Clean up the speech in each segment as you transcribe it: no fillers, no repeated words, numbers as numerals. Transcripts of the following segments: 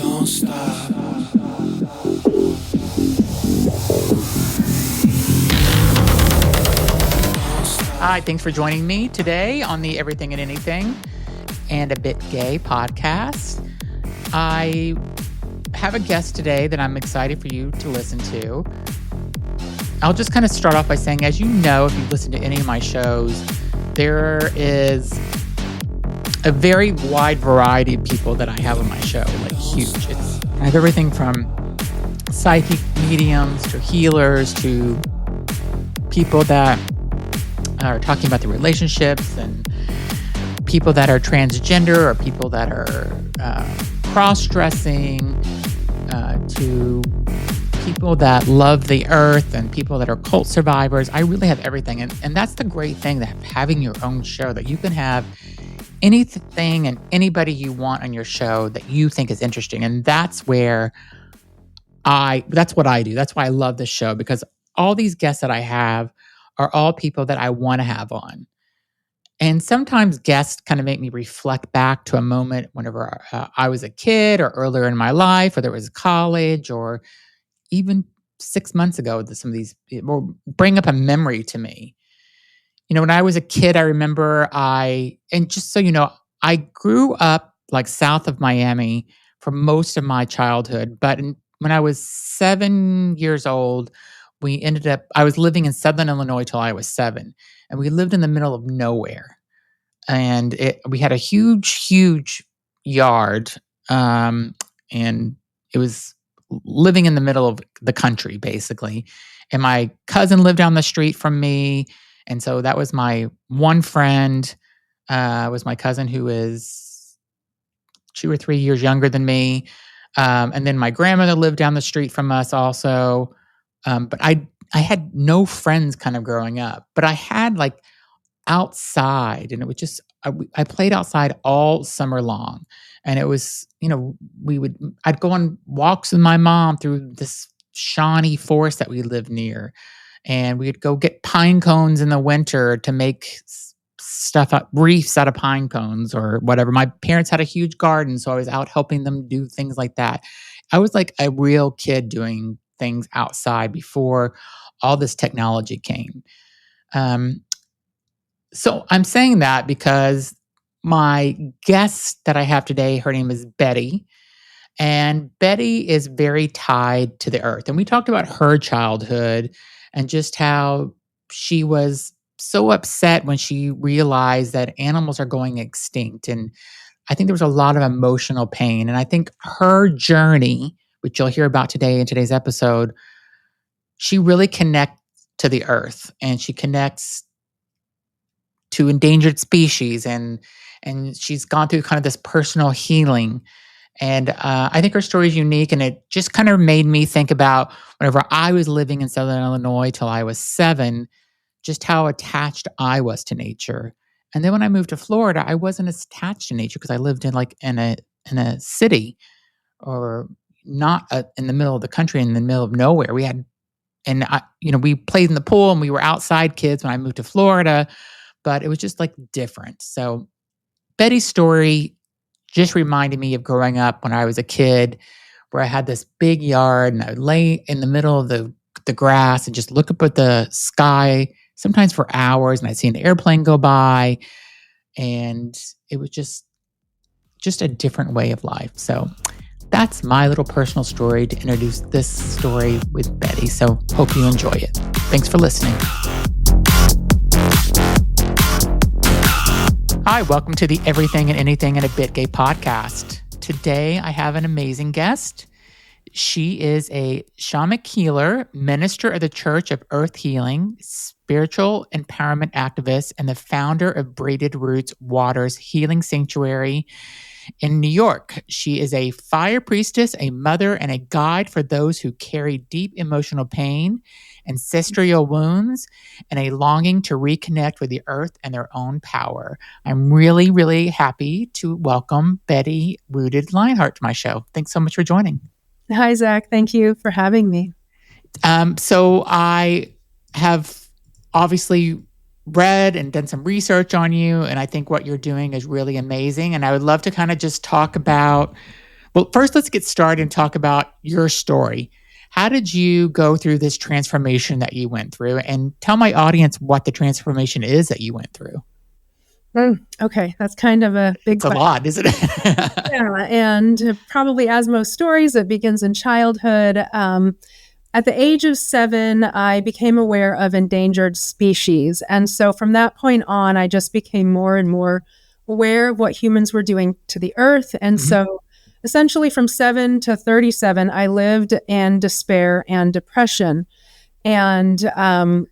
Don't stop. Hi, thanks for joining me today on the Everything and Anything and a Bit Gay podcast. I have a guest today that I'm excited for you to listen to. I'll just kind of start off by saying, as you know, if you've listened to any of my shows, there is a very wide variety of people that I have on my show, like huge. I have everything from psychic mediums to healers to people that are talking about the relationships and people that are transgender or people that are cross-dressing to people that love the earth and people that are cult survivors. I really have everything. And that's the great thing, that having your own show, that you can have anything and anybody you want on your show that you think is interesting. And that's what I do. That's why I love this show, because all these guests that I have are all people that I want to have on. And sometimes guests kind of make me reflect back to a moment whenever I was a kid or earlier in my life, or there was college, or even 6 months ago, some of these will bring up a memory to me. You know, when I was a kid, I remember and just so you know, I grew up like south of Miami for most of my childhood. But when I was 7 years old, I was living in Southern Illinois till I was 7. And we lived in the middle of nowhere. And we had a huge, huge yard. And it was living in the middle of the country, basically. And my cousin lived down the street from me. And so that was my one friend, was my cousin, who is 2 or 3 years younger than me. And then my grandmother lived down the street from us also. But I had no friends kind of growing up, but I had like outside, and it was just, I played outside all summer long. And it was, you know, I'd go on walks with my mom through this Shawnee forest that we lived near. And we'd go get pine cones in the winter to make wreaths out of pine cones or whatever. My parents had a huge garden, so I was out helping them do things like that. I was like a real kid doing things outside before all this technology came. So I'm saying that because my guest that I have today, her name is Betti. And Betti is very tied to the earth. And we talked about her childhood and just how she was so upset when she realized that animals are going extinct. And I think there was a lot of emotional pain. And I think her journey, which you'll hear about today in today's episode, she really connects to the earth, and she connects to endangered species. And she's gone through kind of this personal healing. And I think her story is unique, and it just kind of made me think about whenever I was living in Southern Illinois till I was 7, just how attached I was to nature. And then when I moved to Florida, I wasn't as attached to nature because I lived in a city, or not in the middle of the country, in the middle of nowhere. We played in the pool and we were outside kids when I moved to Florida, but it was just like different. So Betti's story just reminded me of growing up when I was a kid, where I had this big yard and I would lay in the middle of the grass and just look up at the sky, sometimes for hours, and I'd see an airplane go by. And it was just a different way of life. So that's my little personal story to introduce this story with Betti. So hope you enjoy it. Thanks for listening. Hi, welcome to the Everything and Anything and a Bit Gay podcast. Today, I have an amazing guest. She is a shamanic healer, minister of the Church of Earth Healing, spiritual empowerment activist, and the founder of Braided Roots Waters Healing Sanctuary in New York. She is a fire priestess, a mother, and a guide for those who carry deep emotional pain, ancestral wounds, and a longing to reconnect with the earth and their own power. I'm really, really happy to welcome Betti Rooted Lionheart to my show. Thanks so much for joining. Hi, Zach. Thank you for having me. So I have obviously read and done some research on you, and I think what you're doing is really amazing. And I would love to kind of just talk about Well, first, let's get started and talk about your story. How did you go through this transformation that you went through? And tell my audience what the transformation is that you went through. Okay, that's kind of a big It's a question. lot, isn't it? Yeah, and probably as most stories, it begins in childhood. At the age of 7, I became aware of endangered species. And so from that point on, I just became more and more aware of what humans were doing to the earth. And Mhm. so essentially from 7 to 37, I lived in despair and depression. And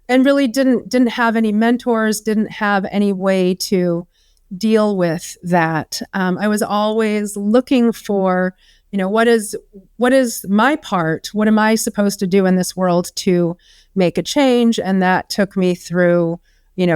really didn't have any mentors, didn't have any way to deal with that. I was always looking for, what is my part? What am I supposed to do in this world to make a change? And that took me through,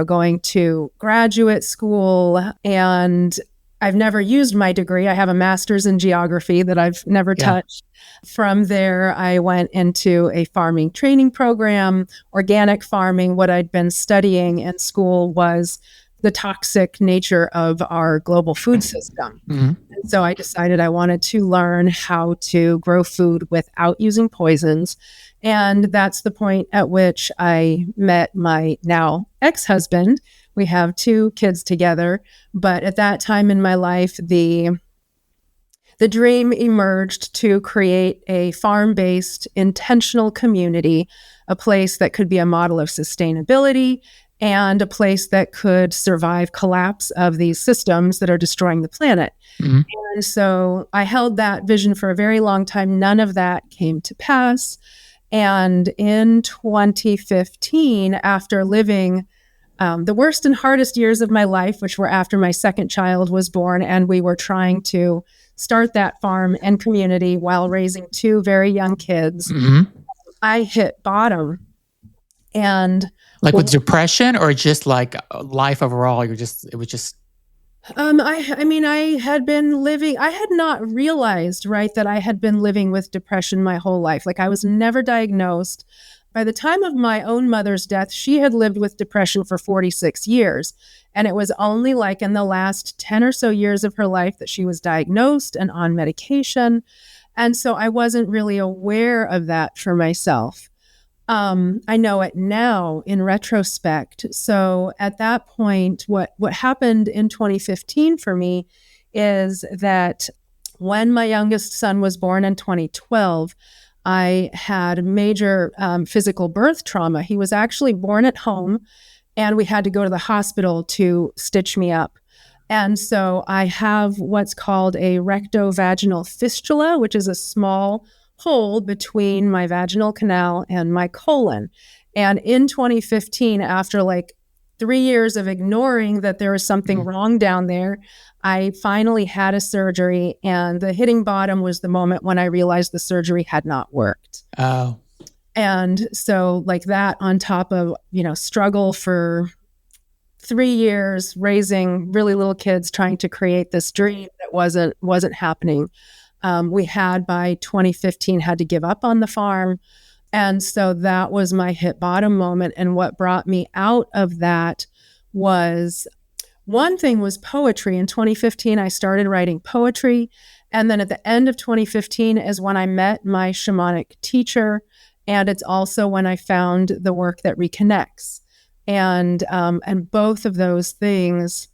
going to graduate school. And I've never used my degree. I have a master's in geography that I've never Yeah. touched. From there, I went into a farming training program, organic farming. What I'd been studying in school was the toxic nature of our global food system. Mhm. And so I decided I wanted to learn how to grow food without using poisons. And that's the point at which I met my now ex-husband. We have 2 kids together. But at that time in my life, the dream emerged to create a farm-based intentional community, a place that could be a model of sustainability and a place that could survive collapse of these systems that are destroying the planet. Mhm. And so I held that vision for a very long time. None of that came to pass. And in 2015, after living the worst and hardest years of my life, which were after my second child was born, and we were trying to start that farm and community while raising 2 very young kids, Mhm. I hit bottom. And Like with depression or just like life overall? It was just, I mean, I had been living, I had not realized, right, that I had been living with depression my whole life. Like I was never diagnosed. By the time of my own mother's death, she had lived with depression for 46 years. And it was only like in the last 10 or so years of her life that she was diagnosed and on medication. And so I wasn't really aware of that for myself. I know it now in retrospect. So at that point, what happened in 2015 for me is that when my youngest son was born in 2012, I had major physical birth trauma. He was actually born at home, and we had to go to the hospital to stitch me up. And so I have what's called a rectovaginal fistula, which is a small hole between my vaginal canal and my colon. And in 2015, after like 3 years of ignoring that there was something wrong down there, I finally had a surgery. And the hitting bottom was the moment when I realized the surgery had not worked. oh, And so, like that, on top of, struggle for 3 years raising really little kids, trying to create this dream that wasn't happening. We had by 2015 had to give up on the farm. And so that was my hit bottom moment. And what brought me out of that was, one thing was poetry. In 2015, I started writing poetry. And then at the end of 2015 is when I met my shamanic teacher. And it's also when I found the work that reconnects. And both of those things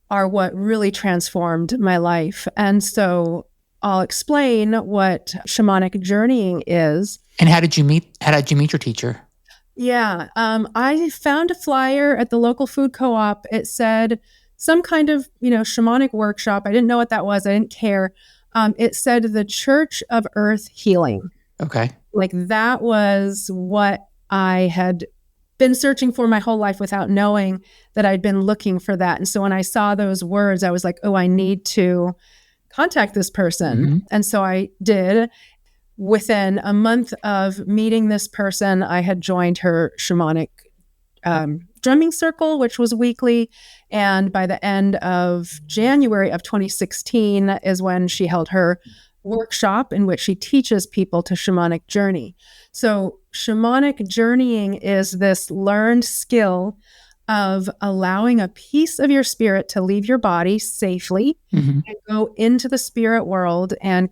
are what really transformed my life. And so I'll explain what shamanic journeying is. and how did you meet your teacher? Yeah, I found a flyer at the local food co-op. It said some kind of, shamanic workshop. I didn't know what that was. I didn't care. It said the Church of Earth Healing. Okay. Like that was what I had been searching for my whole life without knowing that I'd been looking for that. And so when I saw those words, I was like, oh, I need to contact this person. Mhm. And so I did. Within a month of meeting this person, I had joined her shamanic drumming circle, which was weekly. And by the end of January of 2016 is when she held her workshop in which she teaches people to shamanic journey. So shamanic journeying is this learned skill of allowing a piece of your spirit to leave your body safely Mhm. and go into the spirit world and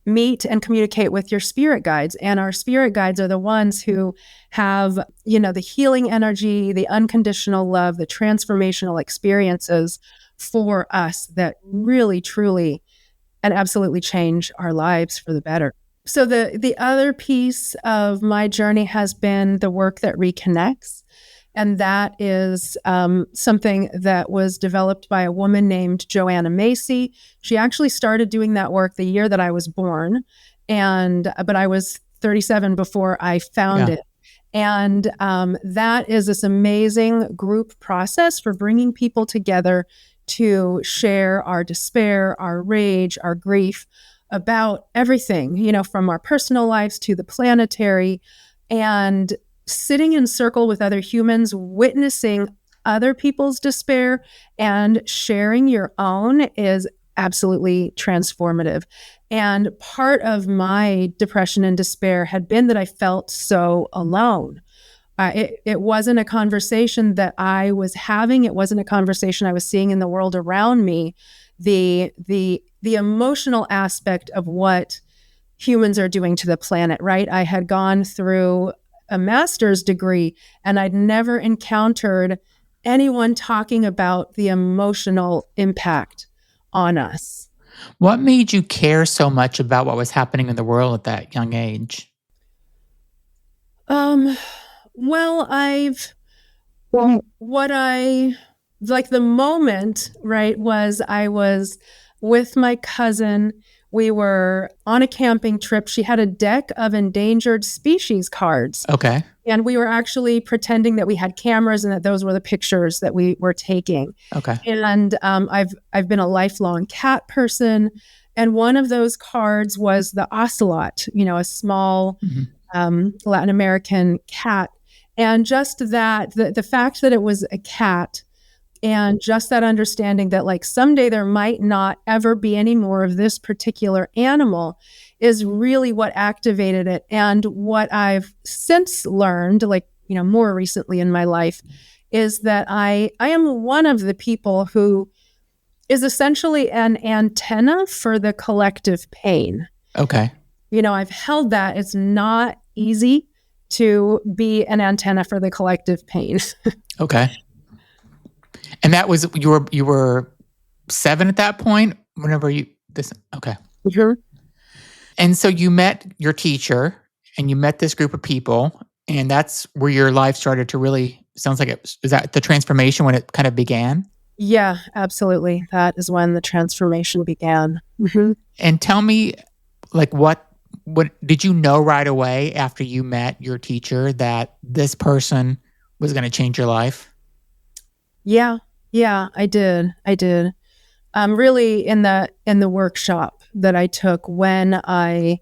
meet and communicate with your spirit guides. And our spirit guides are the ones who have, the healing energy, the unconditional love, the transformational experiences for us that really, truly, and absolutely change our lives for the better. So the other piece of my journey has been the work that reconnects. And that is something that was developed by a woman named Joanna Macy. She actually started doing that work the year that I was born, but I was 37 before I found Yeah. it. And that is this amazing group process for bringing people together to share our despair, our rage, our grief about everything, from our personal lives to the planetary, and sitting in circle with other humans, witnessing other people's despair and sharing your own is absolutely transformative. And part of my depression and despair had been that I felt so alone. It wasn't a conversation that I was having. It wasn't a conversation I was seeing in the world around me. The emotional aspect of what humans are doing to the planet, right? I had gone through a master's degree and I'd never encountered anyone talking about the emotional impact on us. What made you care so much about what was happening in the world at that young age? Um, well, what I like the moment, right, was I was with my cousin. We were on a camping trip. She had a deck of endangered species cards. Okay. And we were actually pretending that we had cameras and that those were the pictures that we were taking. Okay. And I've been a lifelong cat person. And one of those cards was the ocelot, a small Latin American cat. And just that, the fact that it was a cat, and just that understanding that like someday there might not ever be any more of this particular animal is really what activated it. And what I've since learned, like, more recently in my life, is that I am one of the people who is essentially an antenna for the collective pain. Okay. I've held that. It's not easy to be an antenna for the collective pain. Okay. And that was you were 7 at that point. Whenever okay. Mhm. And so you met your teacher, and you met this group of people, and that's where your life started to really. Sounds like is that the transformation when it kind of began? Yeah, absolutely. That is when the transformation began. Mhm. And tell me, like, what did you know right away after you met your teacher that this person was going to change your life? Yeah, I did. Really in the workshop that I took when I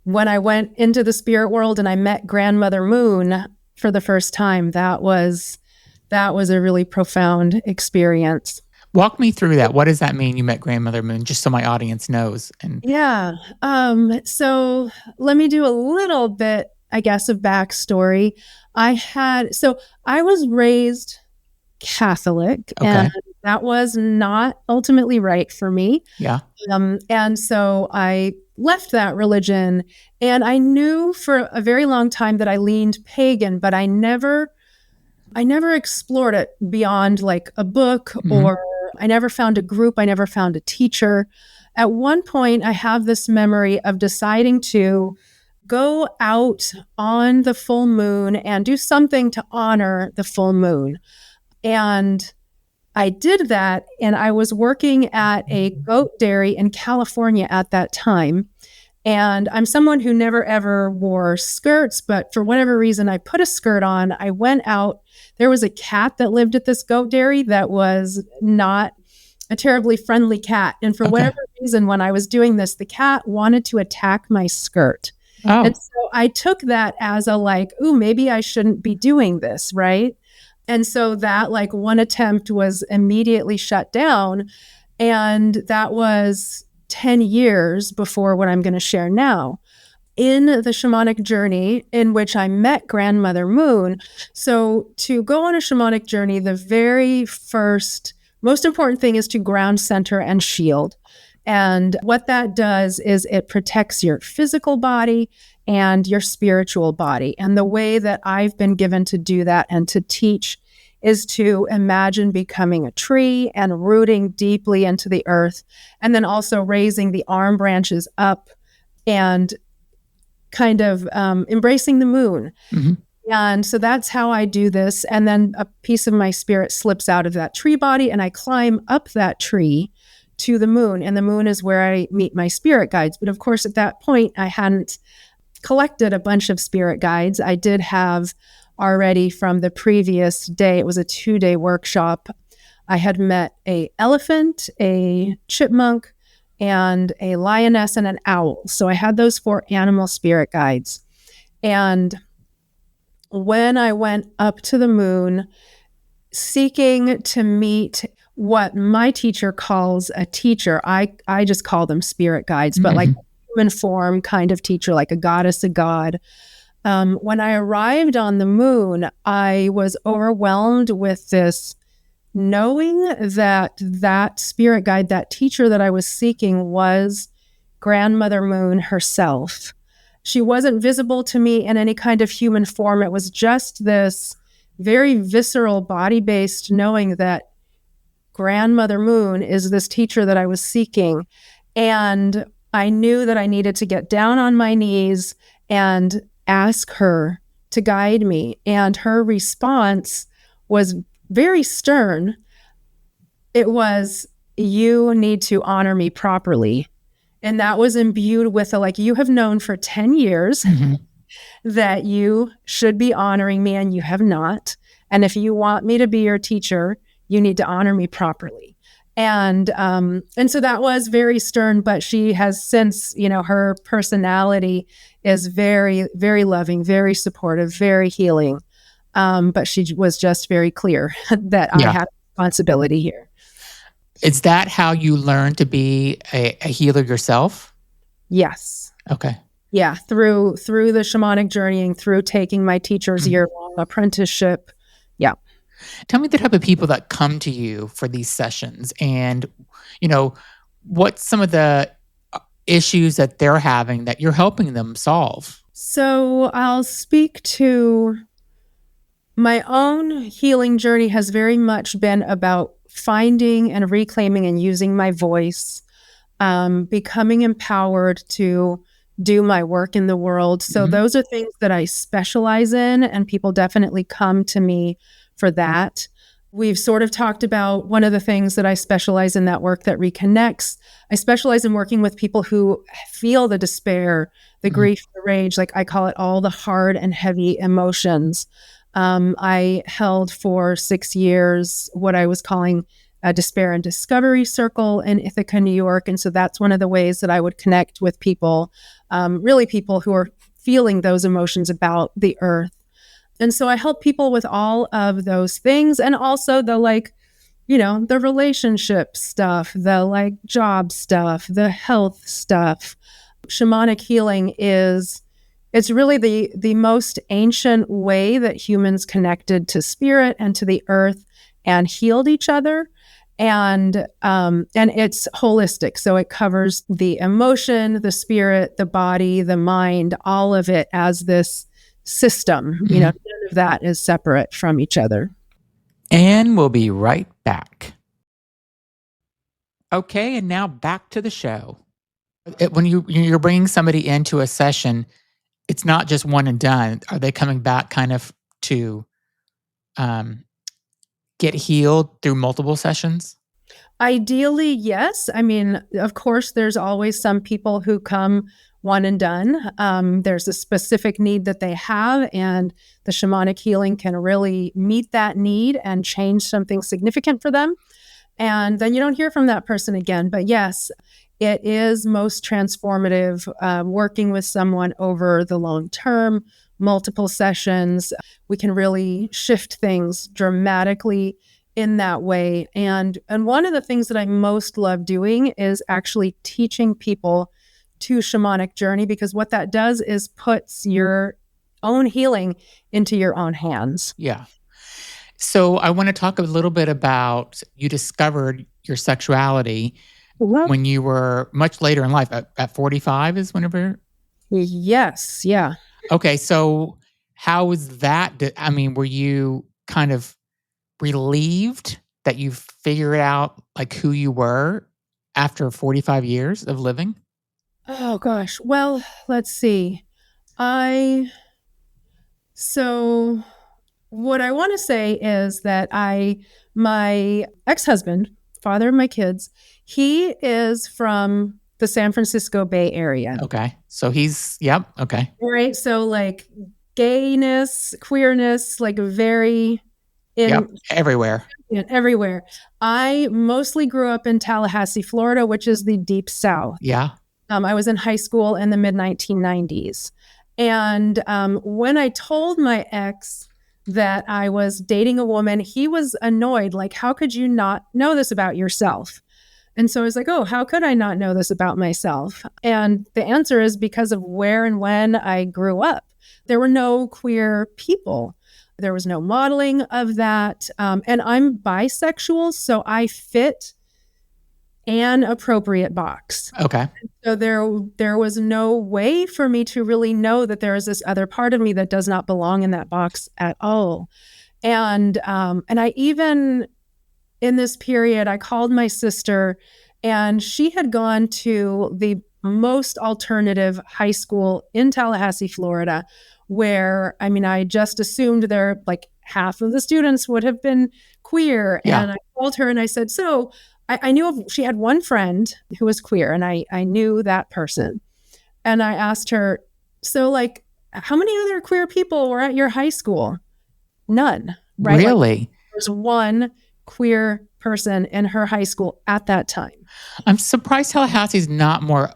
went into the spirit world and I met Grandmother Moon for the first time. That was a really profound experience. Walk me through that. What does that mean? You met Grandmother Moon, just so my audience knows. And Yeah. So let me do a little bit, I guess, of backstory. I was raised Catholic, Okay. and that was not ultimately right for me. Yeah. And so I left that religion, and I knew for a very long time that I leaned pagan, but I never explored it beyond like a book, or I never found a group. I never found a teacher. At one point, I have this memory of deciding to go out on the full moon and do something to honor the full moon. And I did that, and I was working at a goat dairy in California at that time. And I'm someone who never ever wore skirts, but for whatever reason, I put a skirt on. I went out. There was a cat that lived at this goat dairy that was not a terribly friendly cat. And for whatever reason, when I was doing this, the cat wanted to attack my skirt. Oh. And so I took that as a like, ooh, maybe I shouldn't be doing this, right? And so that like one attempt was immediately shut down. And that was 10 years before what I'm going to share now. in the shamanic journey in which I met Grandmother Moon. So to go on a shamanic journey, the very first, most important thing is to ground, center, and shield. And what that does is it protects your physical body and your spiritual body. And the way that I've been given to do that and to teach is to imagine becoming a tree and rooting deeply into the earth, and then also raising the arm branches up and kind of embracing the moon. Mm-hmm. And so that's how I do this. And then a piece of my spirit slips out of that tree body and I climb up that tree to the moon. And the moon is where I meet my spirit guides. But of course, at that point, I hadn't collected a bunch of spirit guides. I did have already from the previous day, it was a 2-day workshop. I had met an elephant, a chipmunk, and a lioness and an owl. So I had those 4 animal spirit guides. And when I went up to the moon, seeking to meet what my teacher calls a teacher, I just call them spirit guides, but like human form kind of teacher, like a goddess, a god. When I arrived on the moon, I was overwhelmed with this knowing that that spirit guide, that teacher that I was seeking was Grandmother Moon herself. She wasn't visible to me in any kind of human form. It was just this very visceral, body-based knowing that Grandmother Moon is this teacher that I was seeking. And I knew that I needed to get down on my knees and ask her to guide me. And her response was very stern. It was, "You need to honor me properly." And that was imbued with you have known for 10 years that you should be honoring me and you have not. And if you want me to be your teacher, you need to honor me properly. And so that was very stern, but she has since, her personality is very, very loving, very supportive, very healing. But she was just very clear that I had a responsibility here. Is that how you learn to be a healer yourself? Yes. Okay. Yeah, through the shamanic journeying, through taking my teacher's year-long apprenticeship. Yeah. Tell me the type of people that come to you for these sessions and, what's some of the issues that they're having that you're helping them solve? So I'll speak to my own healing journey has very much been about finding and reclaiming and using my voice, becoming empowered to do my work in the world. So those are things that I specialize in, and people definitely come to me for that. We've sort of talked about one of the things that I specialize in that work that reconnects. I specialize in working with people who feel the despair, the grief, the rage, like I call it all the hard and heavy emotions. I held for 6 years what I was calling a despair and discovery circle in Ithaca, New York. And so that's one of the ways that I would connect with people, really people who are feeling those emotions about the earth. And so I help people with all of those things. And also the the relationship stuff, the job stuff, the health stuff. Shamanic healing it's really the most ancient way that humans connected to spirit and to the earth and healed each other. And it's holistic. So it covers the emotion, the spirit, the body, the mind, all of it as this system. None of that is separate from each other. And we'll be right back. Okay, and now back to the show. When you're bringing somebody into a session, it's not just one and done. Are they coming back kind of to get healed through multiple sessions? Ideally, yes. I mean, of course, there's always some people who come one and done. There's a specific need that they have, and the shamanic healing can really meet that need and change something significant for them. And then you don't hear from that person again. But yes, it is most transformative working with someone over the long term, multiple sessions. We can really shift things dramatically in that way. And one of the things that I most love doing is actually teaching people to shamanic journey, because what that does is puts your own healing into your own hands. Yeah. So I want to talk a little bit about you discovered your sexuality when you were much later in life. At 45 is whenever? Yes. Yeah. Okay. So how was that? I mean, were you kind of relieved that you figured out like who you were after 45 years of living? Oh gosh. Well, let's see. So what I want to say is that my ex-husband, father of my kids, he is from the San Francisco Bay Area. Okay. So yep. Okay. Right. So like gayness, queerness, like very Yep. Everywhere. everywhere. I mostly grew up in Tallahassee, Florida, which is the deep South. Yeah. I was in high school in the mid 1990s. And when I told my ex that I was dating a woman, he was annoyed. Like, how could you not know this about yourself? And so I was like, oh, how could I not know this about myself? And the answer is because of where and when I grew up. There were no queer people. There was no modeling of that. And I'm bisexual, so I fit an appropriate box. Okay. So there was no way for me to really know that there is this other part of me that does not belong in that box at all. And I even in this period, I called my sister, and she had gone to the most alternative high school in Tallahassee, Florida, where, I mean, I just assumed there like half of the students would have been queer. Yeah. And I called her and I said, so I knew she had one friend who was queer, and I knew that person. And I asked her, so like, how many other queer people were at your high school? None. Right? Really? Like, there's one queer person in her high school at that time. I'm surprised Tallahassee's not more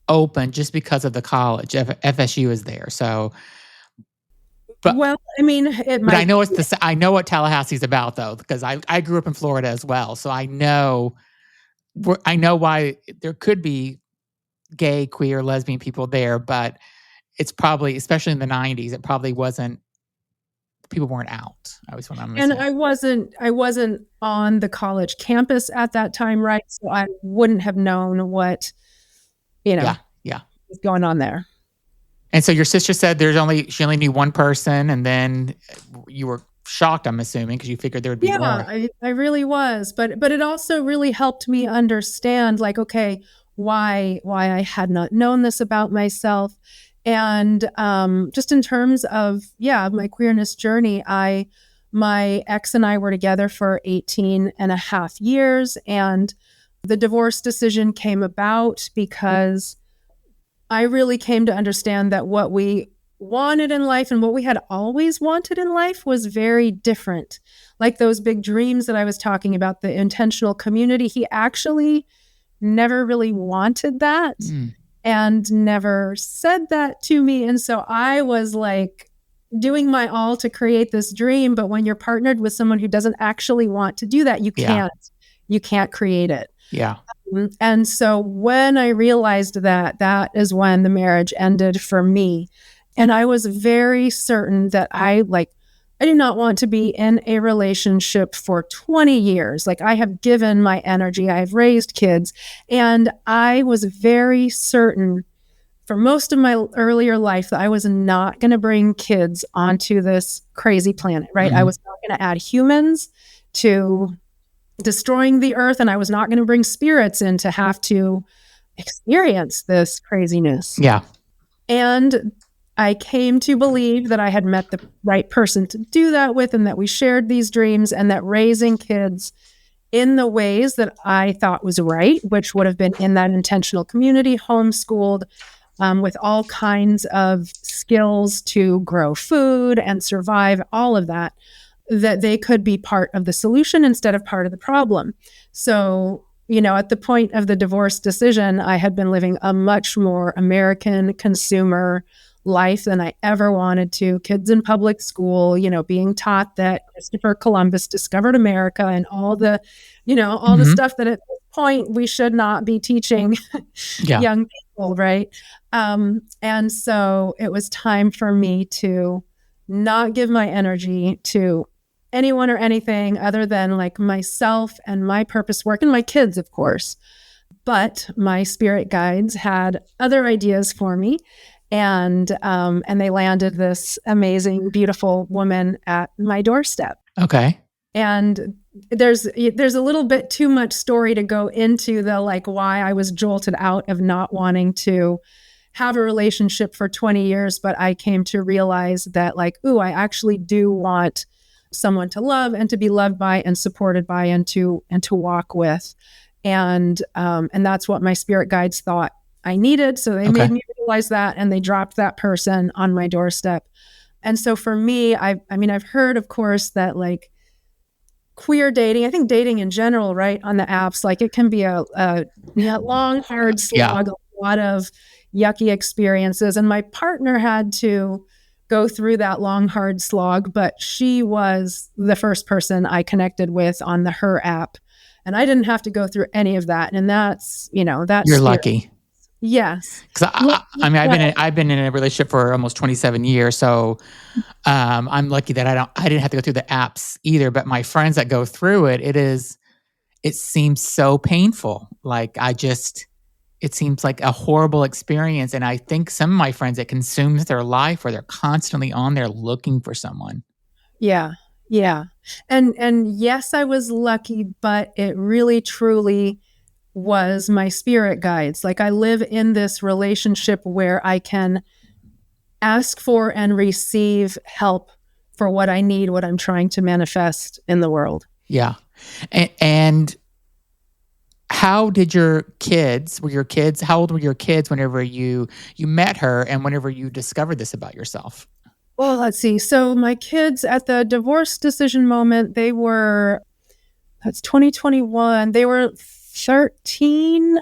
open just because of the college. FSU is there. So, well, I mean, it might. But I know I know what Tallahassee's about though, because I grew up in Florida as well. So I know why there could be gay, queer, lesbian people there, but it's probably, especially in the 90s, it probably wasn't, people weren't out. I was when I'm And I wasn't on the college campus at that time, right? So I wouldn't have known what, yeah. was going on there. And so your sister said she only knew one person, and then you were shocked, I'm assuming, because you figured there would be more. Yeah, I really was. But it also really helped me understand, like, okay, why I had not known this about myself. And just in terms of, my queerness journey, my ex and I were together for 18 and a half years. And the divorce decision came about because I really came to understand that what we wanted in life and what we had always wanted in life was very different. Like those big dreams that I was talking about, the intentional community, he actually never really wanted that and never said that to me. And so I was like doing my all to create this dream. But when you're partnered with someone who doesn't actually want to do that, you can't create it. Yeah. And so when I realized that is when the marriage ended for me. And I was very certain that I did not want to be in a relationship for 20 years. Like, I have given my energy, I've raised kids, and I was very certain for most of my earlier life that I was not going to bring kids onto this crazy planet, right? I was not going to add humans to destroying the earth, and I was not going to bring spirits in to have to experience this craziness. Yeah. And I came to believe that I had met the right person to do that with, and that we shared these dreams, and that raising kids in the ways that I thought was right, which would have been in that intentional community, homeschooled, with all kinds of skills to grow food and survive, all of that they could be part of the solution instead of part of the problem. So, at the point of the divorce decision, I had been living a much more American consumer life than I ever wanted to. Kids in public school, being taught that Christopher Columbus discovered America and all the, all the stuff that at this point we should not be teaching young right? And so it was time for me to not give my energy to anyone or anything other than like myself and my purpose work and my kids, of course. But my spirit guides had other ideas for me, and they landed this amazing, beautiful woman at my doorstep. Okay. And there's a little bit too much story to go into the like why I was jolted out of not wanting to have a relationship for 20 years, but I came to realize that like, ooh, I actually do want someone to love and to be loved by and supported by and to walk with. And that's what my spirit guides thought I needed. So they made me realize that, and they dropped that person on my doorstep. And so for me, I've heard, of course, that like queer dating, I think dating in general, right, on the apps, like it can be a long, hard slog, a lot of yucky experiences. And my partner had to go through that long, hard slog, but she was the first person I connected with on her app. And I didn't have to go through any of that. And that's You're lucky. Yes. Because I've been in a relationship for almost 27 years. So I'm lucky that I didn't have to go through the apps either. But my friends that go through it seems so painful. Like it seems like a horrible experience. And I think some of my friends, it consumes their life where they're constantly on there looking for someone. Yeah. Yeah. And yes, I was lucky, but it really, truly was my spirit guides. Like I live in this relationship where I can ask for and receive help for what I need, what I'm trying to manifest in the world. Yeah. And how did how old were your kids whenever you met her and whenever you discovered this about yourself? Well, let's see. So my kids at the divorce decision moment, that's 2021. They were 13.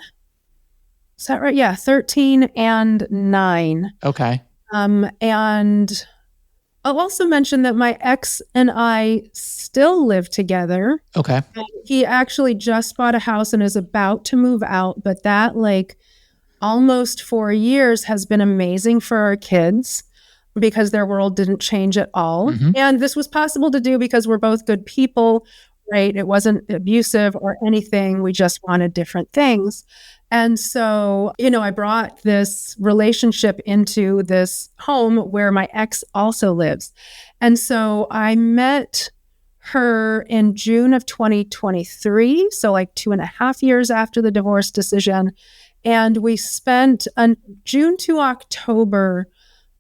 Is that right? Yeah, 13 and 9. Okay. And I'll also mention that my ex and I still live together. Okay. He actually just bought a house and is about to move out, but that like almost 4 years has been amazing for our kids because their world didn't change at all. Mm-hmm. And this was possible to do because we're both good people, right? It wasn't abusive or anything. We just wanted different things. And so, I brought this relationship into this home where my ex also lives. And so I met her in June of 2023. So like 2.5 years after the divorce decision. And we spent June to October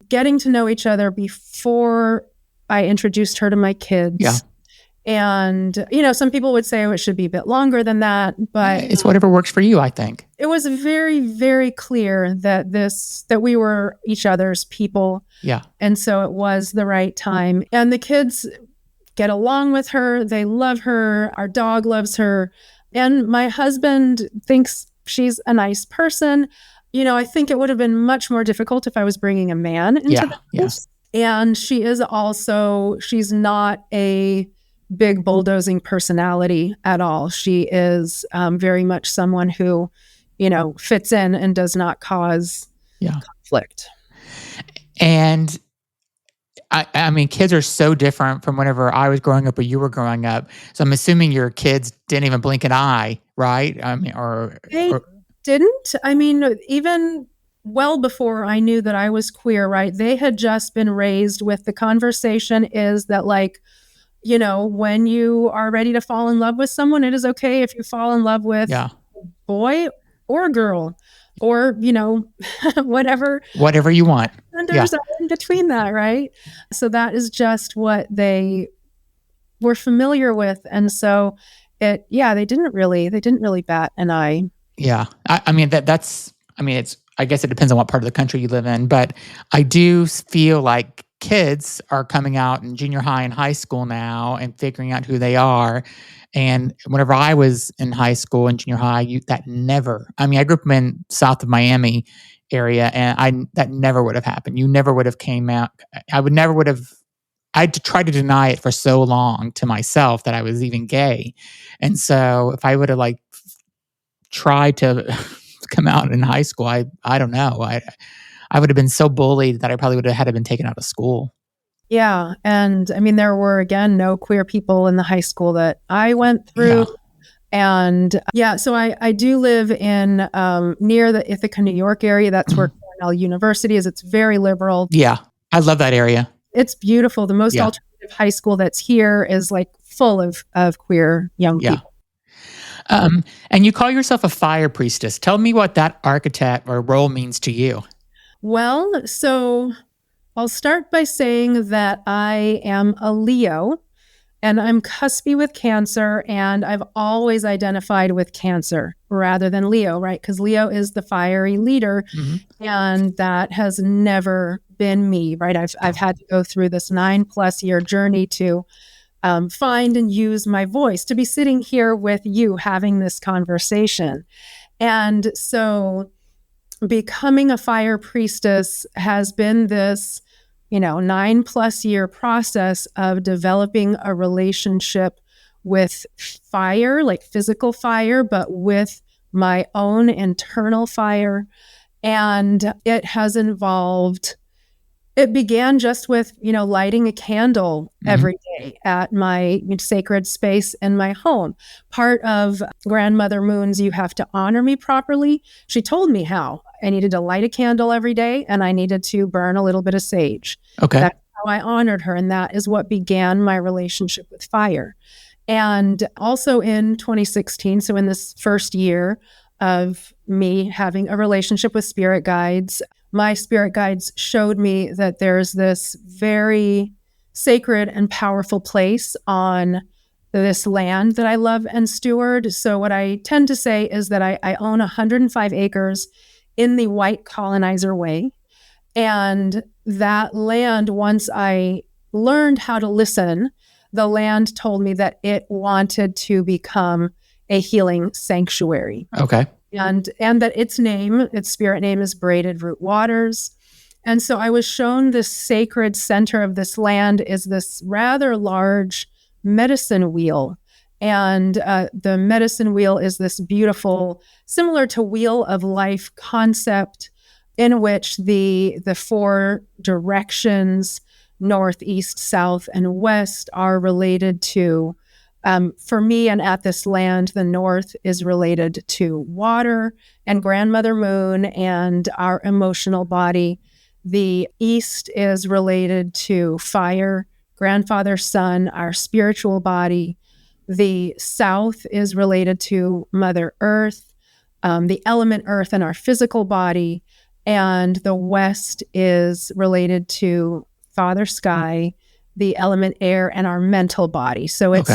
getting to know each other before I introduced her to my kids. Yeah. And, some people would say it should be a bit longer than that, but it's whatever works for you, I think. It was very, very clear that we were each other's people. Yeah. And so it was the right time. And the kids get along with her. They love her. Our dog loves her. And my husband thinks she's a nice person. I think it would have been much more difficult if I was bringing a man into the house. Yeah. And she's not a big bulldozing personality at all. She is very much someone who, fits in and does not cause conflict. And I mean, kids are so different from whenever I was growing up or you were growing up. So I'm assuming your kids didn't even blink an eye, right? I mean, they didn't. I mean, even well before I knew that I was queer, right? They had just been raised with the conversation is that like, when you are ready to fall in love with someone, it is okay if you fall in love with a boy or girl or, whatever you want. Genders are in between that, right? So that is just what they were familiar with. And so they didn't really bat an eye. Yeah. I mean, I guess it depends on what part of the country you live in, but I do feel like kids are coming out in junior high and high school now and figuring out who they are. And whenever I was in high school and junior high, I grew up in south of Miami area, and that never would have happened. You never would have came out. I'd tried to deny it for so long to myself that I was even gay. And so if I would have tried to come out in high school, I don't know. I would have been so bullied that I probably would have had to been taken out of school. Yeah. And I mean, there were, again, no queer people in the high school that I went through. Yeah. And yeah, so I do live in near the Ithaca, New York area. That's where Cornell University is. It's very liberal. Yeah. I love that area. It's beautiful. The most alternative high school that's here is like full of queer young people. And you call yourself a fire priestess. Tell me what that archetype or role means to you. Well, so I'll start by saying that I am a Leo and I'm cuspy with Cancer, and I've always identified with Cancer rather than Leo, right? Because Leo is the fiery leader, and that has never been me, right? I've had to go through this 9+ year journey to find and use my voice, to be sitting here with you having this conversation. And so becoming a fire priestess has been this 9+ year process of developing a relationship with fire, like physical fire, but with my own internal fire. And it has involved, it began just with, lighting a candle every day at my sacred space in my home. Part of Grandmother Moon's "You Have to Honor Me Properly," she told me how. I needed to light a candle every day, and I needed to burn a little bit of sage. Okay. That's how I honored her, and that is what began my relationship with fire. And also in 2016, so in this first year of me having a relationship with spirit guides, my spirit guides showed me that there's this very sacred and powerful place on this land that I love and steward. So what I tend to say is that I own 105 acres in the white colonizer way. And that land, once I learned how to listen, the land told me that it wanted to become a healing sanctuary. Okay. And that its spirit name is Braided Root Waters. And so I was shown this sacred center of this land is this rather large medicine wheel. And the medicine wheel is this beautiful, similar to Wheel of Life concept, in which the 4 directions, north, east, south, and west, are related to, for me and at this land, the north is related to water and Grandmother Moon and our emotional body. The east is related to fire, Grandfather Sun, our spiritual body. The south is related to Mother Earth, the element Earth, and our physical body. And the west is related to Father Sky, the element air, and our mental body. So it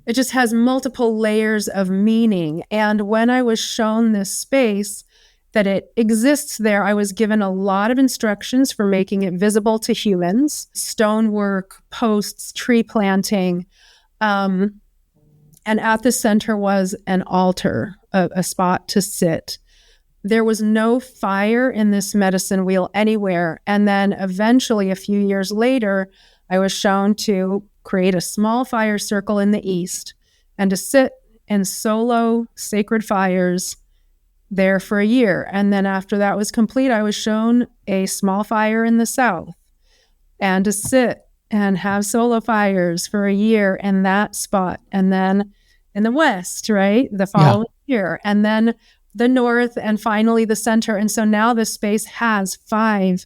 just has multiple layers of meaning. And when I was shown this space, that it exists there, I was given a lot of instructions for making it visible to humans: stonework, posts, tree planting. And at the center was an altar, a spot to sit. There was no fire in this medicine wheel anywhere. And then eventually, a few years later, I was shown to create a small fire circle in the east and to sit in solo sacred fires there for a year. And then after that was complete, I was shown a small fire in the south and to sit and have solo fires for a year in that spot. And then in the west, right, the following year, and then the north, and finally the center. And so now this space has 5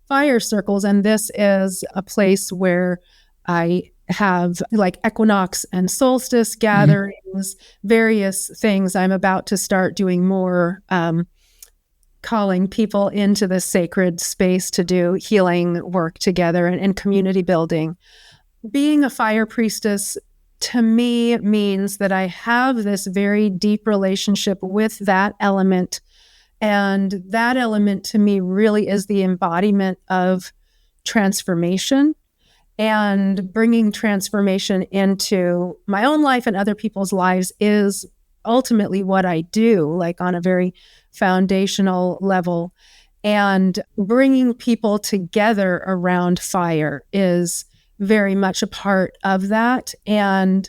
fire circles. And this is a place where I have like equinox and solstice gatherings, various things. I'm about to start doing more, calling people into the sacred space to do healing work together and community building. Being a fire priestess to me means that I have this very deep relationship with that element. And that element to me really is the embodiment of transformation, and bringing transformation into my own life and other people's lives is ultimately what I do, like on a very foundational level. And bringing people together around fire is very much a part of that. And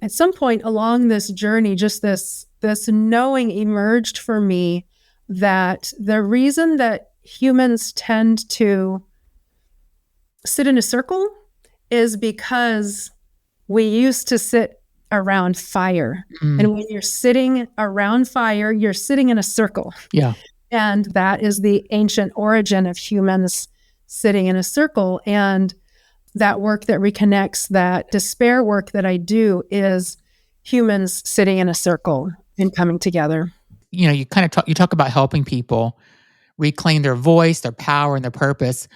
at some point along this journey, just this this knowing emerged for me that the reason that humans tend to sit in a circle is because we used to sit around fire. And when you're sitting around fire, you're sitting in a circle. Yeah. And that is the ancient origin of humans sitting in a circle. And that work that reconnects, that despair work that I do, is humans sitting in a circle and coming together. You know, you kind of you talk about helping people reclaim their voice, their power, and their purpose.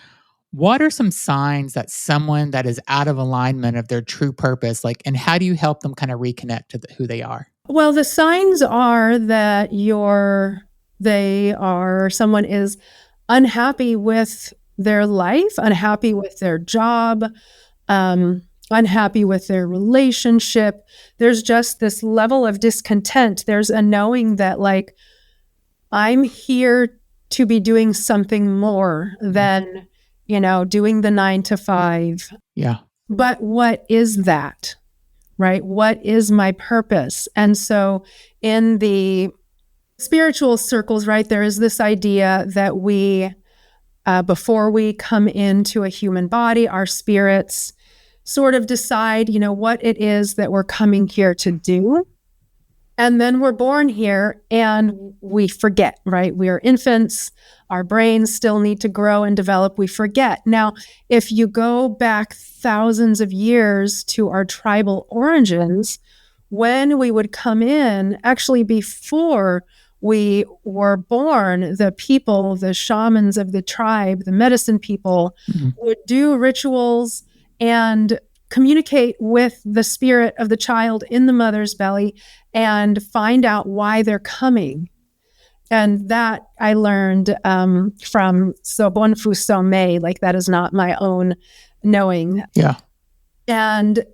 What are some signs that someone that is out of alignment of their true purpose, like, and how do you help them kind of reconnect to who they are? Well, the signs are that someone is unhappy with their life, unhappy with their job, unhappy with their relationship. There's just this level of discontent. There's a knowing that, like, I'm here to be doing something more than, doing the 9 to 5. Yeah. But what is that? Right? What is my purpose? And so in the spiritual circles, right, there is this idea that we, before we come into a human body, our spirits sort of decide, what it is that we're coming here to do. And then we're born here and we forget, right? We are infants. Our brains still need to grow and develop. We forget. Now, if you go back thousands of years to our tribal origins, when we would come in, actually before we were born, the people, the shamans of the tribe, the medicine people, would do rituals and communicate with the spirit of the child in the mother's belly and find out why they're coming. And that I learned from Sobonfu Some, like, that is not my own knowing. Yeah. And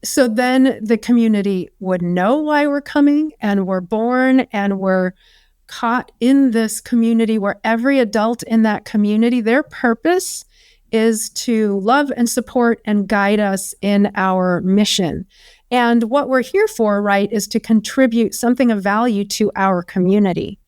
so then the community would know why we're coming, and we're born and we're caught in this community where every adult in that community, their purpose is to love and support and guide us in our mission. And what we're here for, right, is to contribute something of value to our community.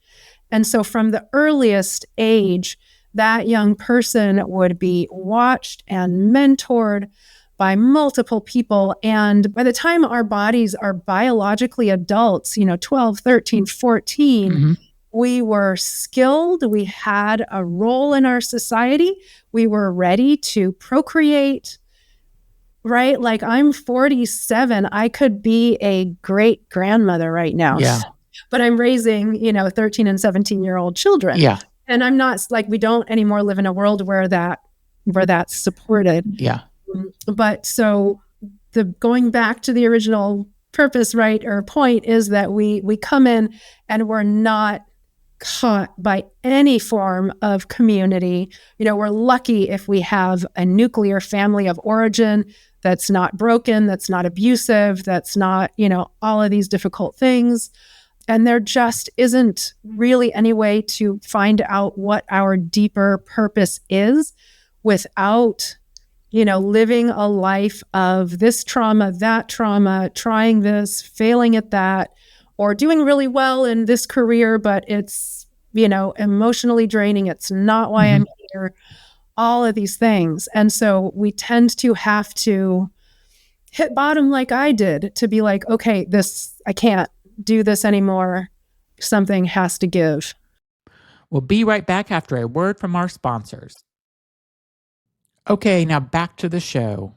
And so from the earliest age, that young person would be watched and mentored by multiple people. And by the time our bodies are biologically adults, 12, 13, 14, we were skilled. We had a role in our society. We were ready to procreate, right? Like, I'm 47. I could be a great grandmother right now. Yeah. But I'm raising, 13 and 17-year-old children. Yeah. And I'm not, like, we don't anymore live in a world where that's supported. Yeah. But so going back to the original purpose, right, or point, is that we come in and we're not caught by any form of community. We're lucky if we have a nuclear family of origin that's not broken, that's not abusive, that's not, all of these difficult things. And there just isn't really any way to find out what our deeper purpose is without, living a life of this trauma, that trauma, trying this, failing at that, or doing really well in this career, but it's, emotionally draining. It's not why I'm here, all of these things. And so we tend to have to hit bottom, like I did, to be like, okay, I can't do this anymore. Something has to give. We'll be right back after a word from our sponsors. Okay, now back to the show.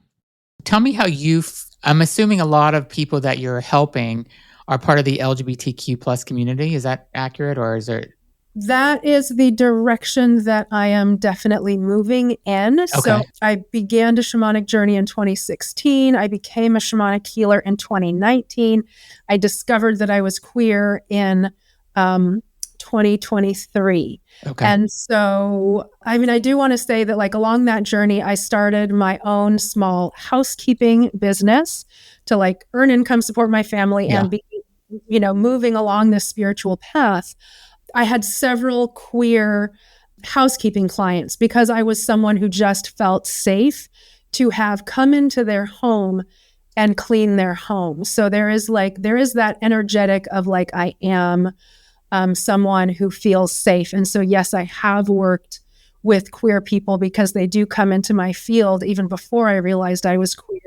Tell me how I'm assuming a lot of people that you're helping are part of the LGBTQ plus community. Is that accurate, or is there? That is the direction that I am definitely moving in. Okay. So I began the shamanic journey in 2016. I became a shamanic healer in 2019. I discovered that I was queer in 2023. Okay. And so, I do want to say that, like, along that journey, I started my own small housekeeping business to, like, earn income, support my family, and be, moving along this spiritual path. I had several queer housekeeping clients because I was someone who just felt safe to have come into their home and clean their home. So there is that energetic of like, I am someone who feels safe. And so, yes, I have worked with queer people because they do come into my field even before I realized I was queer.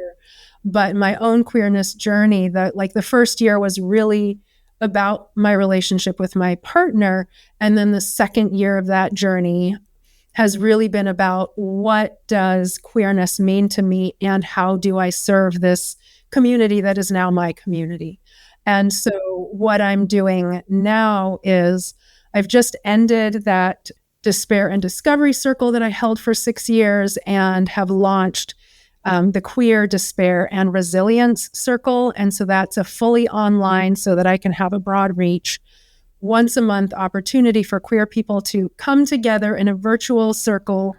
But my own queerness journey, the first year was really about my relationship with my partner. And then the second year of that journey has really been about what does queerness mean to me and how do I serve this community that is now my community. And so what I'm doing now is I've just ended that despair and discovery circle that I held for 6 years and have launched the Queer Despair and Resilience Circle. And so that's a fully online so that I can have a broad reach, once a month opportunity for queer people to come together in a virtual circle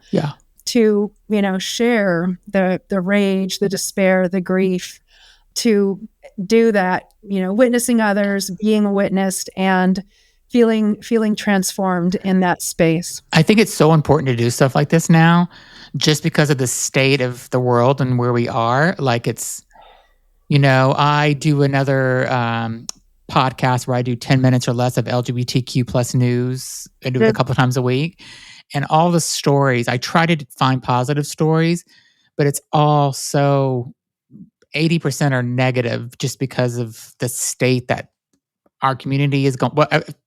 to, share the rage, the despair, the grief, to do that, witnessing others, being witnessed, and feeling transformed in that space. I think it's so important to do stuff like this now, just because of the state of the world and where we are. Like it's, I do another podcast where I do 10 minutes or less of LGBTQ plus news. I do it a couple of times a week. And all the stories, I try to find positive stories, but it's all so 80% are negative just because of the state that our community is going,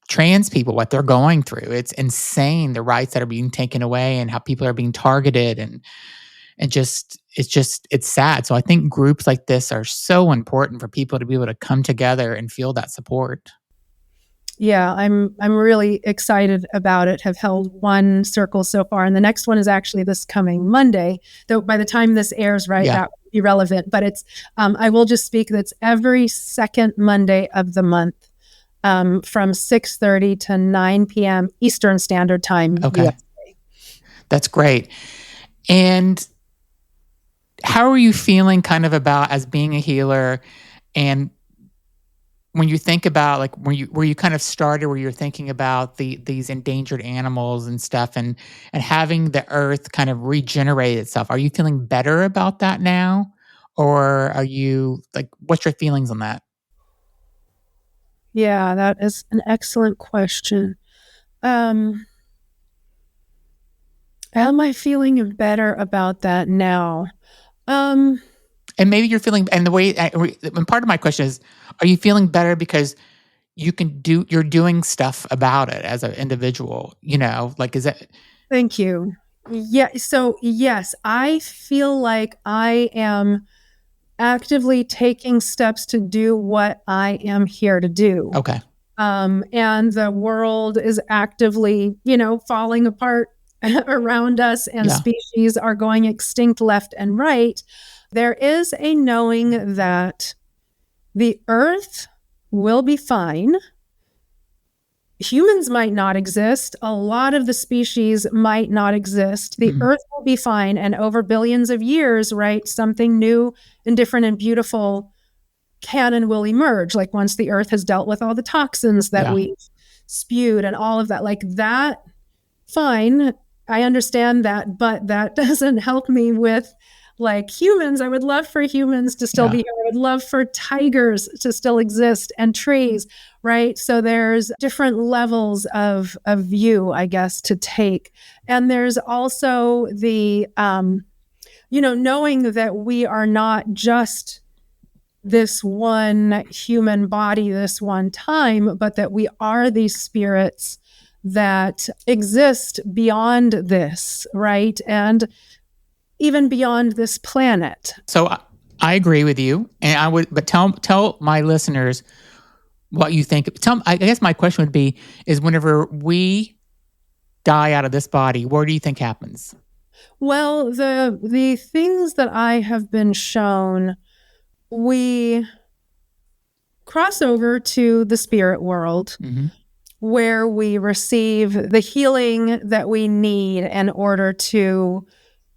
trans people, what they're going through. It's insane, the rights that are being taken away and how people are being targeted, and it's sad. So I think groups like this are so important for people to be able to come together and feel that support. Yeah, I'm really excited about it. Have held one circle so far, and the next one is actually this coming Monday. Though by the time this airs, that will be relevant. But it's I will just speak. That's every second Monday of the month, from 6:30 to 9 p.m. Eastern Standard Time. Okay, USA. That's great. And how are you feeling, kind of about as being a healer, and when you think about like where you kind of started, where you're thinking about these endangered animals and stuff, and having the earth kind of regenerate itself, are you feeling better about that now, or are you like, what's your feelings on that? Yeah, that is an excellent question. Am I feeling better about that now? And maybe you're feeling, and and part of my question is, are you feeling better because you're doing stuff about it as an individual, like, is that? Thank you. Yeah. So yes, I feel like I am actively taking steps to do what I am here to do. Okay. And the world is actively, falling apart around us, and species are going extinct left and right. There is a knowing that the earth will be fine. Humans might not exist. A lot of the species might not exist. The earth will be fine. And over billions of years, something new and different and beautiful can and will emerge. Like once the earth has dealt with all the toxins that we've spewed and all of that, like that, fine. I understand that, but that doesn't help me with like humans. I would love for humans to still be here. I would love for tigers to still exist, and trees, right? So there's different levels of view, I guess, to take. And there's also the, knowing that we are not just this one human body, this one time, but that we are these spirits that exist beyond this, right? And even beyond this planet. So I agree with you, and but tell my listeners what you think. I guess my question would be: is whenever we die out of this body, what do you think happens? Well, the things that I have been shown, we cross over to the spirit world, where we receive the healing that we need in order to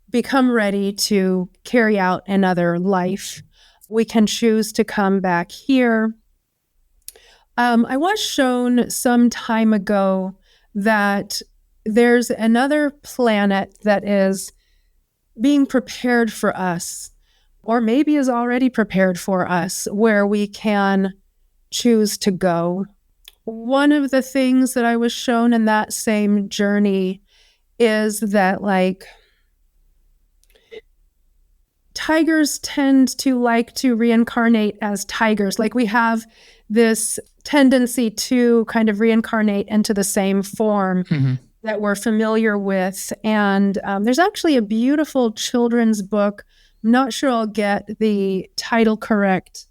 become ready to carry out another life. We can choose to come back here. I was shown some time ago that there's another planet that is being prepared for us or maybe is already prepared for us, where we can choose to go. One of the things that I was shown in that same journey is that, like, tigers tend to like to reincarnate as tigers. Like, we have this tendency to kind of reincarnate into the same form that we're familiar with. And there's actually a beautiful children's book. I'm not sure I'll get the title correct.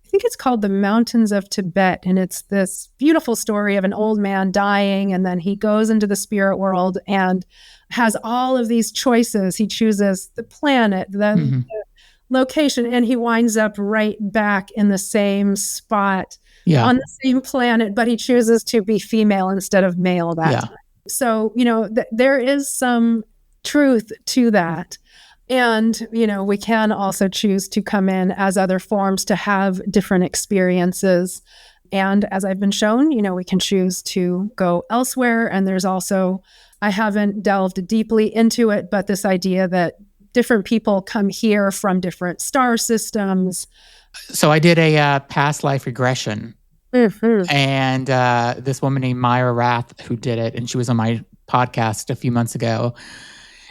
I think it's called The Mountains of Tibet. And it's this beautiful story of an old man dying, and then he goes into the spirit world and has all of these choices. He chooses the planet, the location, and he winds up right back in the same spot on the same planet, but he chooses to be female instead of male that time. So, there is some truth to that. And, we can also choose to come in as other forms to have different experiences. And as I've been shown, we can choose to go elsewhere. And there's also, I haven't delved deeply into it, but this idea that different people come here from different star systems. So I did a past life regression. And this woman named Myra Rath who did it, and she was on my podcast a few months ago.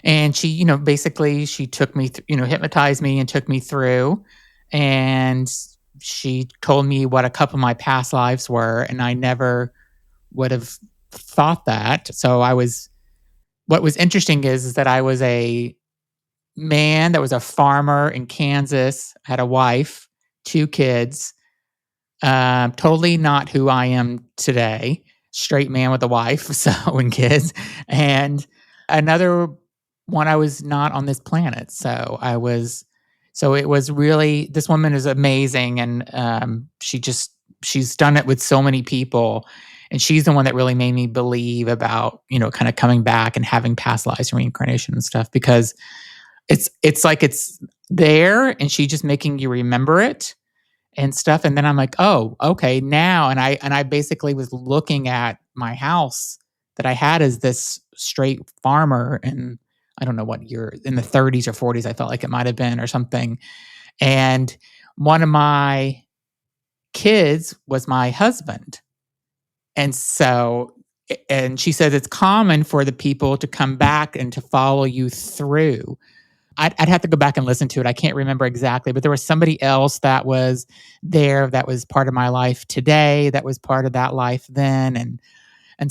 And she, basically she took me, hypnotized me and took me through. And she told me what a couple of my past lives were. And I never would have thought that. So what was interesting is that I was a man that was a farmer in Kansas, had a wife, 2 kids, totally not who I am today. Straight man with a wife, and kids. And another one, I was not on this planet. So it was really, this woman is amazing. And she's done it with so many people. And she's the one that really made me believe about, kind of coming back and having past lives and reincarnation and stuff, because it's like it's there and she's just making you remember it and stuff. And then I'm like, oh, okay, now. And I basically was looking at my house that I had as this straight farmer, and I don't know what year, in the 30s or 40s, I felt like it might have been, or something. And one of my kids was my husband. And she says it's common for the people to come back and to follow you through. I'd have to go back and listen to it. I can't remember exactly, but there was somebody else that was there that was part of my life today, that was part of that life then, and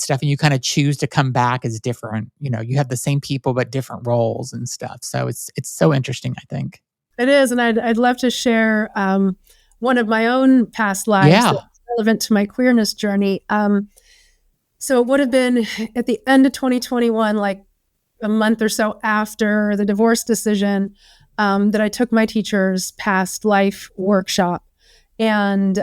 stuff. And you kind of choose to come back as different. You have the same people but different roles and stuff. So it's so interesting, I think. It is, and I'd love to share one of my own past lives that's relevant to my queerness journey. So it would have been at the end of 2021, like a month or so after the divorce decision, that I took my teacher's past life workshop. And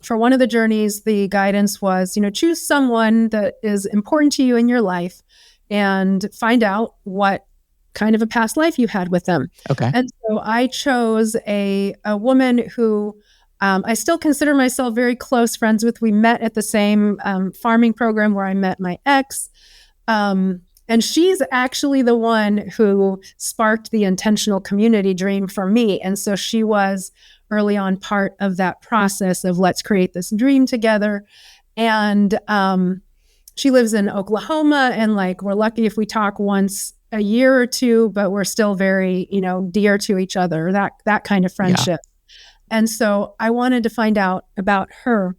for one of the journeys, the guidance was, choose someone that is important to you in your life and find out what kind of a past life you had with them. Okay. And so I chose a woman who I still consider myself very close friends with. We met at the same farming program where I met my ex. And she's actually the one who sparked the intentional community dream for me. And so she was early on part of that process of let's create this dream together. And she lives in Oklahoma, and we're lucky if we talk once a year or two, but we're still very, dear to each other, that kind of friendship. Yeah. And so I wanted to find out about her.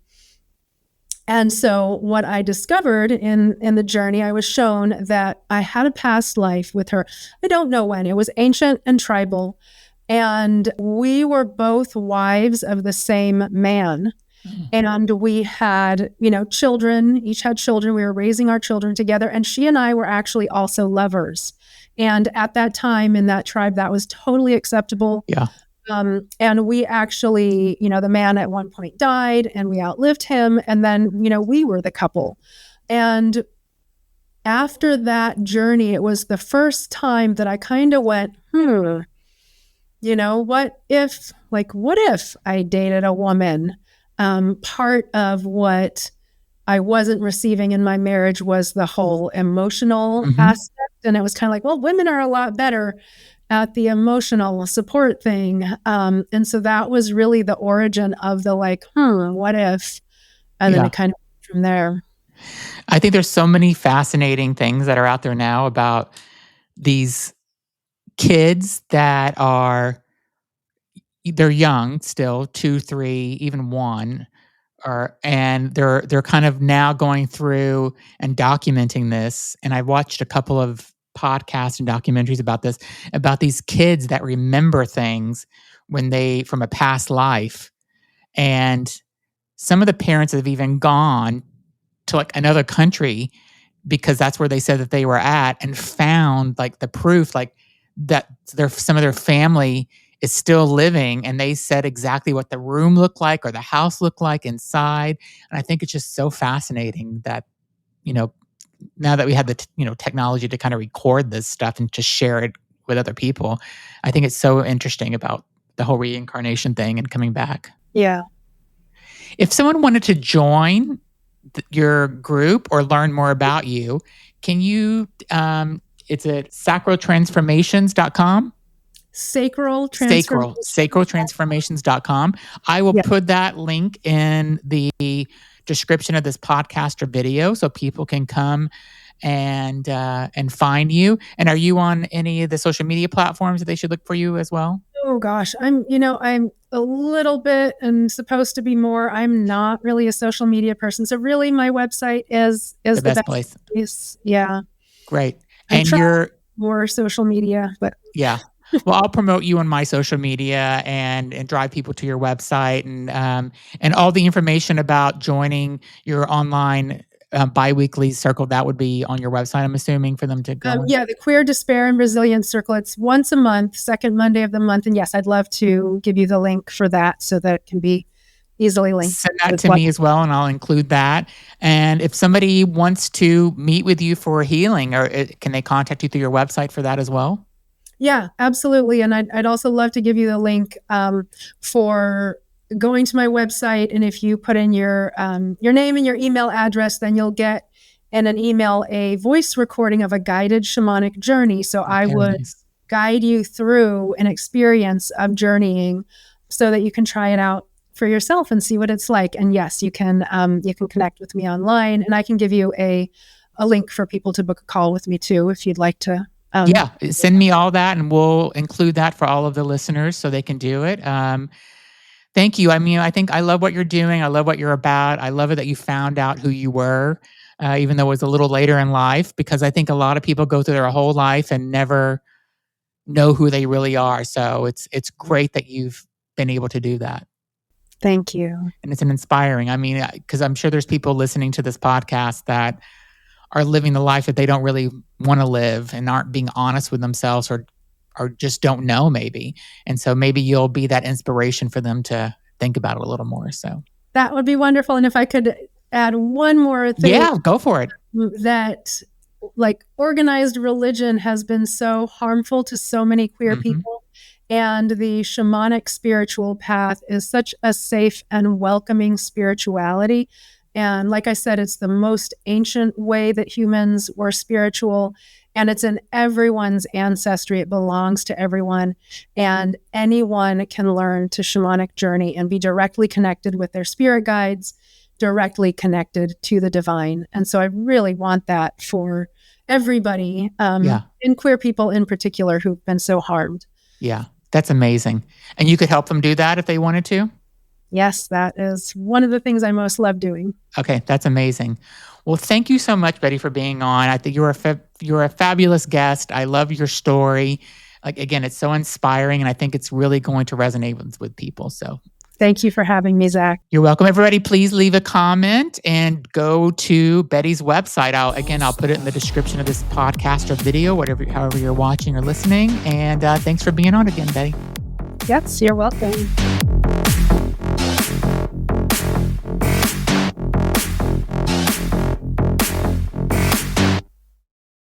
And so what I discovered in the journey, I was shown that I had a past life with her. I don't know when. It was ancient and tribal. And we were both wives of the same man. And we had, children, each had children. We were raising our children together. And she and I were actually also lovers. And at that time in that tribe, that was totally acceptable. Yeah. And we actually, the man at one point died and we outlived him. And then, we were the couple. And after that journey, it was the first time that I kind of went, what if I dated a woman? Part of what I wasn't receiving in my marriage was the whole emotional aspect And it was kind of like, well, women are a lot better at the emotional support thing. And so that was really the origin of the like, what if? And then it kind of went from there. I think there's so many fascinating things that are out there now about these kids that they're young still, 2, 3, even 1, and they're kind of now going through and documenting this. And I watched a couple of podcasts and documentaries about this, about these kids that remember things from a past life. And some of the parents have even gone to like another country because that's where they said that they were at, and found like the proof, like that some of their family is still living, and they said exactly what the room looked like or the house looked like inside. And I think it's just so fascinating that, now that we have the technology to kind of record this stuff and to share it with other people, I think it's so interesting about the whole reincarnation thing and coming back. Yeah. If someone wanted to join your group or learn more about you, can you, it's at sacraltransformations.com? Sacraltransformations.com. I will put that link in the description of this podcast or video so people can come and find you. And are you on any of the social media platforms that they should look for you as well? Oh gosh, I'm a little bit and supposed to be more. I'm not really a social media person. So really my website is the best place. Yeah. Great. And you're more social media, but yeah. Well, I'll promote you on my social media and drive people to your website, and all the information about joining your online bi-weekly circle, that would be on your website, I'm assuming, for them to go. Yeah, the Queer Despair and Resilience Circle. It's once a month, second Monday of the month. And yes, I'd love to give you the link for that so that it can be easily linked. Send that to me as well, and I'll include that. And if somebody wants to meet with you for healing, can they contact you through your website for that as well? Yeah, absolutely. And I'd also love to give you the link for going to my website. And if you put in your name and your email address, then you'll get in an email a voice recording of a guided shamanic journey. So I would guide you through an experience of journeying so that you can try it out for yourself and see what it's like. And yes, you can connect with me online, and I can give you a link for people to book a call with me too, if you'd like to. Send me all that, and we'll include that for all of the listeners so they can do it. Thank you. I mean, I think I love what you're doing. I love what you're about. I love it that you found out who you were, even though it was a little later in life, because I think a lot of people go through their whole life and never know who they really are. So it's great that you've been able to do that. Thank you. And it's inspiring. I mean, because I'm sure there's people listening to this podcast that are living the life that they don't really want to live and aren't being honest with themselves, or just don't know maybe. And so maybe you'll be that inspiration for them to think about it a little more. So that would be wonderful. And if I could add one more thing. Yeah, go for it. That like organized religion has been so harmful to so many queer people. And the shamanic spiritual path is such a safe and welcoming spirituality. And like I said, it's the most ancient way that humans were spiritual, and it's in everyone's ancestry. It belongs to everyone, and anyone can learn to shamanic journey and be directly connected with their spirit guides, directly connected to the divine. And so I really want that for everybody, and queer people in particular who've been so harmed. Yeah, that's amazing. And you could help them do that if they wanted to? Yes, that is one of the things I most love doing. Okay, that's amazing. Well, thank you so much, Betti, for being on. I think you're a fabulous guest. I love your story. Like, again, it's so inspiring, and I think it's really going to resonate with people. So thank you for having me, Zach. You're welcome. Everybody, please leave a comment and go to Betti's website. I'll put it in the description of this podcast or video, however you're watching or listening. And thanks for being on again, Betti. Yes, you're welcome.